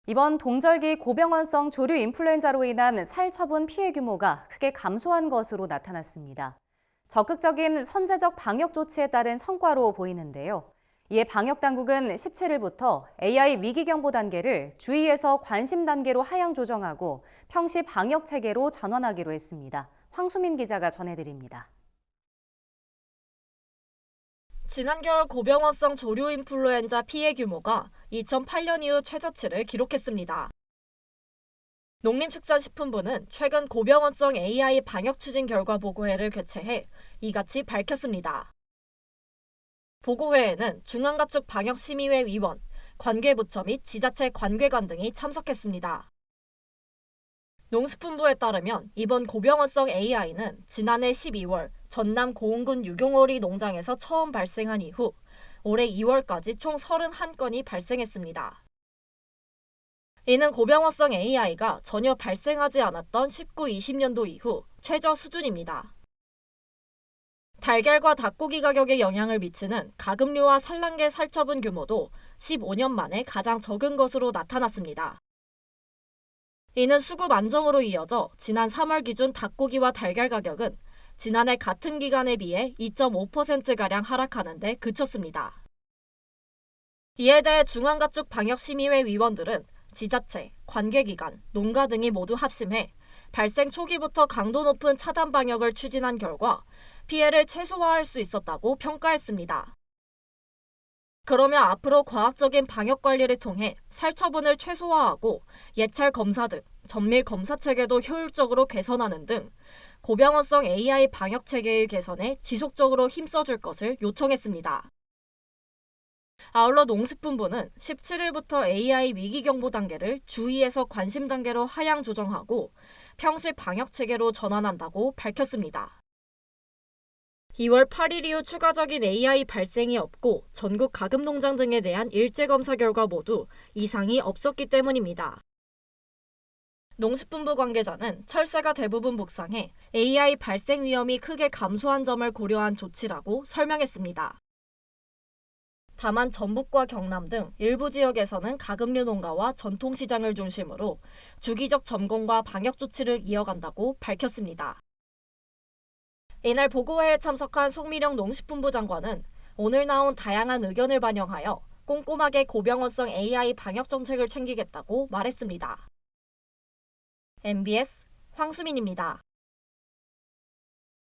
이번 동절기 고병원성 조류 인플루엔자로 인한 살처분 피해 규모가 크게 감소한 것으로 나타났습니다. 적극적인 선제적 방역 조치에 따른 성과로 보이는데요. 이에 방역당국은 17일부터 AI 위기경보 단계를 주의에서 관심 단계로 하향 조정하고 평시 방역 체계로 전환하기로 했습니다. 황수민 기자가 전해드립니다. 지난 겨울 고병원성 조류 인플루엔자 피해 규모가 2008년 이후 최저치를 기록했습니다. 농림축산식품부는 최근 고병원성 AI 방역 추진 결과 보고회를 개최해 이같이 밝혔습니다. 보고회에는 중앙가축 방역심의회 위원, 관계부처 및 지자체 관계관 등이 참석했습니다. 농식품부에 따르면 이번 고병원성 AI는 지난해 12월 전남 고흥군 유경오리 농장에서 처음 발생한 이후 올해 2월까지 총 31건이 발생했습니다. 이는 고병원성 AI가 전혀 발생하지 않았던 19-20년도 이후 최저 수준입니다. 달걀과 닭고기 가격에 영향을 미치는 가금류와 산란계 살처분 규모도 15년 만에 가장 적은 것으로 나타났습니다. 이는 수급 안정으로 이어져 지난 3월 기준 닭고기와 달걀 가격은 지난해 같은 기간에 비해 2.5%가량 하락하는 데 그쳤습니다. 이에 대해 중앙가축 방역심의회 위원들은 지자체, 관계기관, 농가 등이 모두 합심해 발생 초기부터 강도 높은 차단 방역을 추진한 결과 피해를 최소화할 수 있었다고 평가했습니다. 그러면 앞으로 과학적인 방역 관리를 통해 살처분을 최소화하고 예찰 검사 등 정밀 검사 체계도 효율적으로 개선하는 등 고병원성 AI 방역 체계의 개선에 지속적으로 힘써줄 것을 요청했습니다. 아울러 농식품부는 17일부터 AI 위기경보 단계를 주의에서 관심 단계로 하향 조정하고 평시 방역 체계로 전환한다고 밝혔습니다. 2월 8일 이후 추가적인 AI 발생이 없고 전국 가금농장 등에 대한 일제검사 결과 모두 이상이 없었기 때문입니다. 농식품부 관계자는 철새가 대부분 북상해 AI 발생 위험이 크게 감소한 점을 고려한 조치라고 설명했습니다. 다만 전북과 경남 등 일부 지역에서는 가금류 농가와 전통시장을 중심으로 주기적 점검과 방역 조치를 이어간다고 밝혔습니다. 이날 보고회에 참석한 송미령 농식품부 장관은 오늘 나온 다양한 의견을 반영하여 꼼꼼하게 고병원성 AI 방역 정책을 챙기겠다고 말했습니다. MBS 황수민입니다.